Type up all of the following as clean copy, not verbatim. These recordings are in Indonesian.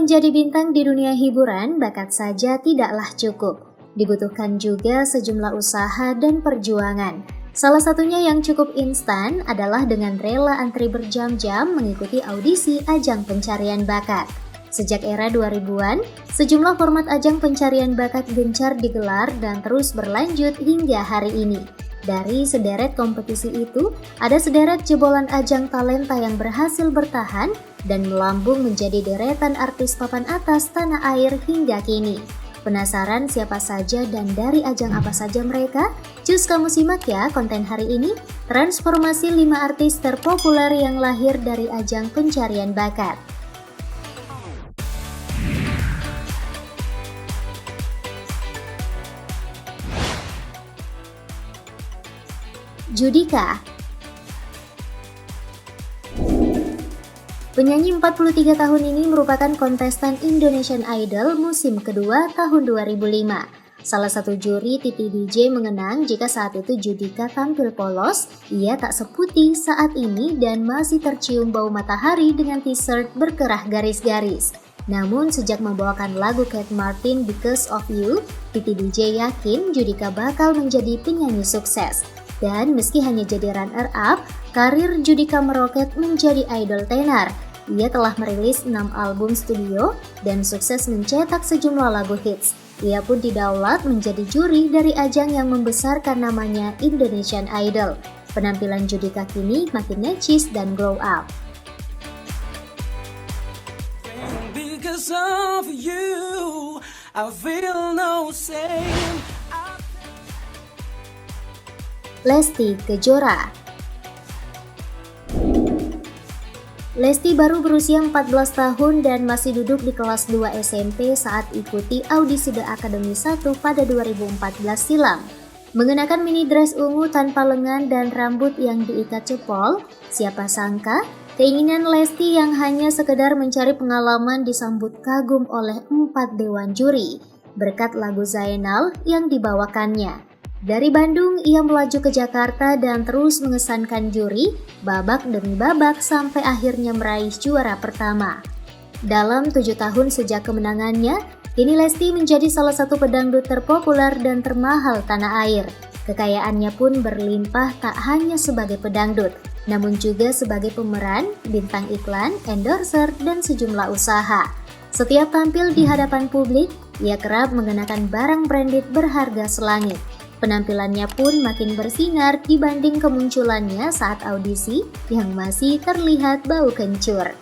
menjadi bintang di dunia hiburan, bakat saja tidaklah cukup. Dibutuhkan juga sejumlah usaha dan perjuangan. Salah satunya yang cukup instan adalah dengan rela antri berjam-jam mengikuti audisi ajang pencarian bakat. Sejak era 2000-an, sejumlah format ajang pencarian bakat gencar digelar dan terus berlanjut hingga hari ini. Dari sederet kompetisi itu, ada sederet jebolan ajang talenta yang berhasil bertahan dan melambung menjadi deretan artis papan atas tanah air hingga kini. Penasaran siapa saja dan dari ajang apa saja mereka? Cus kamu simak ya konten hari ini, transformasi 5 artis terpopuler yang lahir dari ajang pencarian bakat. Judika. Penyanyi 43 tahun ini merupakan kontestan Indonesian Idol musim kedua tahun 2005. Salah satu juri Titi DJ mengenang jika saat itu Judika tampil polos, ia tak seputih saat ini dan masih tercium bau matahari dengan t-shirt berkerah garis-garis. Namun sejak membawakan lagu Kate Martin Because of You, Titi DJ yakin Judika bakal menjadi penyanyi sukses. Dan meski hanya jadi runner-up, karir Judika meroket menjadi idol tenar. Ia telah merilis 6 album studio dan sukses mencetak sejumlah lagu hits. Ia pun didaulat menjadi juri dari ajang yang membesarkan namanya Indonesian Idol. Penampilan Judika kini makin necis dan glow up. Because of you, I feel no shame. Lesti Kejora. Lesti baru berusia 14 tahun dan masih duduk di kelas 2 SMP saat ikuti audisi The Academy 1 pada 2014 silam. Mengenakan mini dress ungu tanpa lengan dan rambut yang diikat cepol, siapa sangka keinginan Lesti yang hanya sekedar mencari pengalaman disambut kagum oleh 4 dewan juri berkat lagu Zainal yang dibawakannya. Dari Bandung, ia melaju ke Jakarta dan terus mengesankan juri, babak demi babak sampai akhirnya meraih juara pertama. Dalam 7 tahun sejak kemenangannya, kini Lesti menjadi salah satu pedangdut terpopuler dan termahal tanah air. Kekayaannya pun berlimpah tak hanya sebagai pedangdut, namun juga sebagai pemeran, bintang iklan, endorser, dan sejumlah usaha. Setiap tampil di hadapan publik, ia kerap mengenakan barang branded berharga selangit. Penampilannya pun makin bersinar dibanding kemunculannya saat audisi yang masih terlihat bau kencur.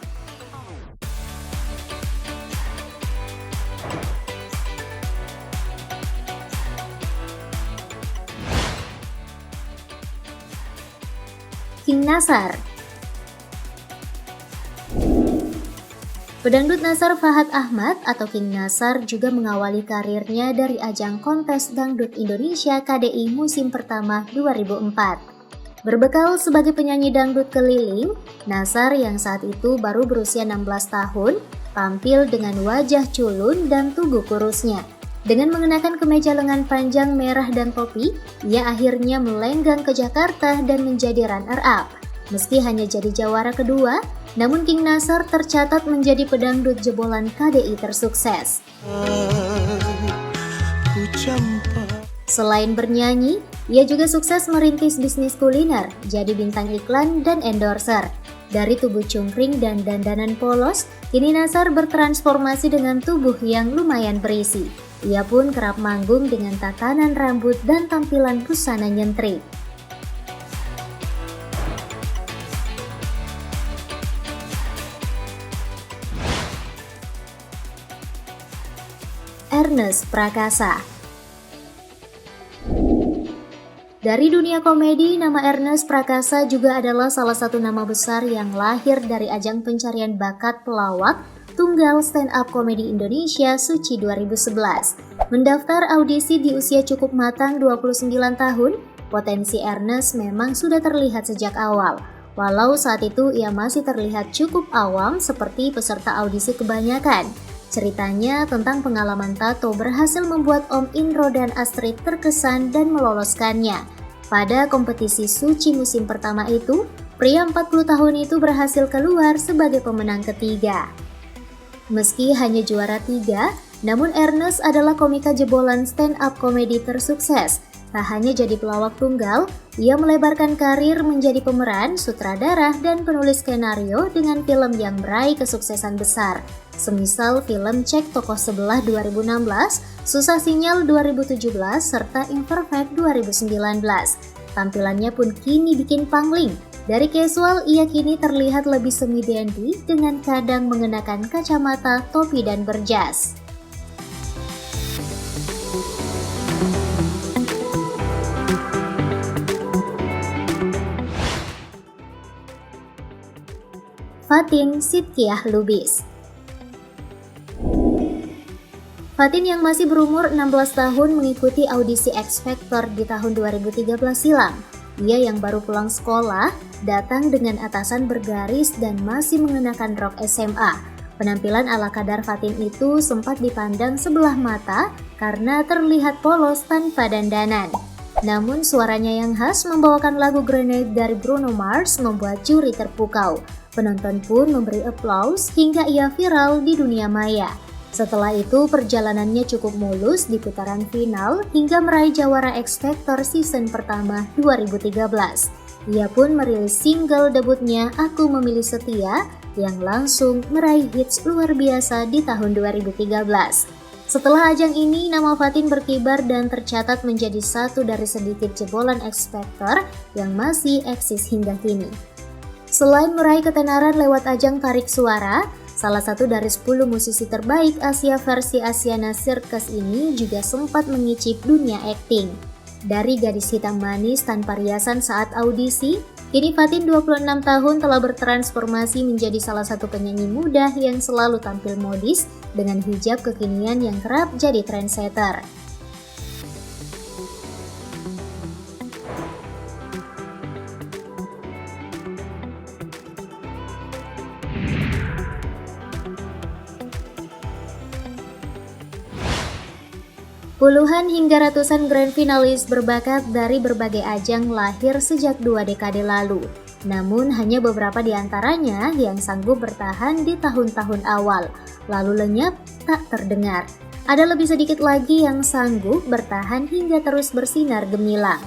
King Nasar. Pedangdut Nasar Fahad Ahmad atau King Nasar juga mengawali karirnya dari ajang kontes Dangdut Indonesia KDI musim pertama 2004. Berbekal sebagai penyanyi dangdut keliling, Nasar yang saat itu baru berusia 16 tahun tampil dengan wajah culun dan tubuh kurusnya. Dengan mengenakan kemeja lengan panjang merah dan topi, ia akhirnya melenggang ke Jakarta dan menjadi runner-up. Meski hanya jadi jawara kedua, namun King Nasar tercatat menjadi pedangdut jebolan KDI tersukses. Selain bernyanyi, ia juga sukses merintis bisnis kuliner, jadi bintang iklan dan endorser. Dari tubuh cungkring dan dandanan polos, kini Nasar bertransformasi dengan tubuh yang lumayan berisi. Ia pun kerap manggung dengan tatanan rambut dan tampilan busana nyentrik. Ernest Prakasa. Dari dunia komedi, nama Ernest Prakasa juga adalah salah satu nama besar yang lahir dari ajang pencarian bakat pelawak tunggal stand-up komedi Indonesia Suci 2011. Mendaftar audisi di usia cukup matang 29 tahun, potensi Ernest memang sudah terlihat sejak awal. Walau saat itu ia masih terlihat cukup awam seperti peserta audisi kebanyakan. Ceritanya tentang pengalaman Tato berhasil membuat Om Indro dan Astrid terkesan dan meloloskannya. Pada kompetisi Suci musim pertama itu, pria 40 tahun itu berhasil keluar sebagai pemenang ketiga. Meski hanya juara 3, namun Ernest adalah komika jebolan stand-up komedi tersukses. Tak hanya jadi pelawak tunggal, ia melebarkan karir menjadi pemeran, sutradara, dan penulis skenario dengan film yang meraih kesuksesan besar. Semisal film Cek Toko Sebelah 2016, Susah Sinyal 2017, serta Imperfect 2019. Tampilannya pun kini bikin pangling. Dari casual, ia kini terlihat lebih semi dandy dengan kadang mengenakan kacamata, topi, dan berjas. Fatin Shidqiah Lubis. Fatin yang masih berumur 16 tahun mengikuti audisi X Factor di tahun 2013 silam. Ia yang baru pulang sekolah, datang dengan atasan bergaris dan masih mengenakan rok SMA. Penampilan ala kadar Fatin itu sempat dipandang sebelah mata karena terlihat polos tanpa dandanan. Namun suaranya yang khas membawakan lagu Grenade dari Bruno Mars membuat juri terpukau. Penonton pun memberi aplaus hingga ia viral di dunia maya. Setelah itu perjalanannya cukup mulus di putaran final hingga meraih jawara X Factor season pertama 2013. Ia pun merilis single debutnya Aku Memilih Setia yang langsung meraih hits luar biasa di tahun 2013. Setelah ajang ini, nama Fatin berkibar dan tercatat menjadi satu dari sedikit jebolan X Factor yang masih eksis hingga kini. Selain meraih ketenaran lewat ajang tarik suara, salah satu dari 10 musisi terbaik Asia versi Asiana Circus ini juga sempat mengicip dunia akting. Dari gadis hitam manis tanpa riasan saat audisi, kini Fatin 26 tahun telah bertransformasi menjadi salah satu penyanyi muda yang selalu tampil modis dengan hijab kekinian yang kerap jadi trendsetter. Puluhan hingga ratusan grand finalis berbakat dari berbagai ajang lahir sejak 2 dekade lalu. Namun hanya beberapa di antaranya yang sanggup bertahan di tahun-tahun awal, lalu lenyap tak terdengar. Ada lebih sedikit lagi yang sanggup bertahan hingga terus bersinar gemilang.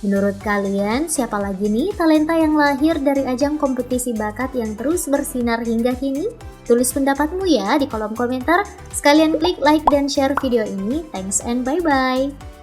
Menurut kalian, siapa lagi nih talenta yang lahir dari ajang kompetisi bakat yang terus bersinar hingga kini? Tulis pendapatmu ya di kolom komentar. Sekalian klik like dan share video ini. Thanks and bye-bye.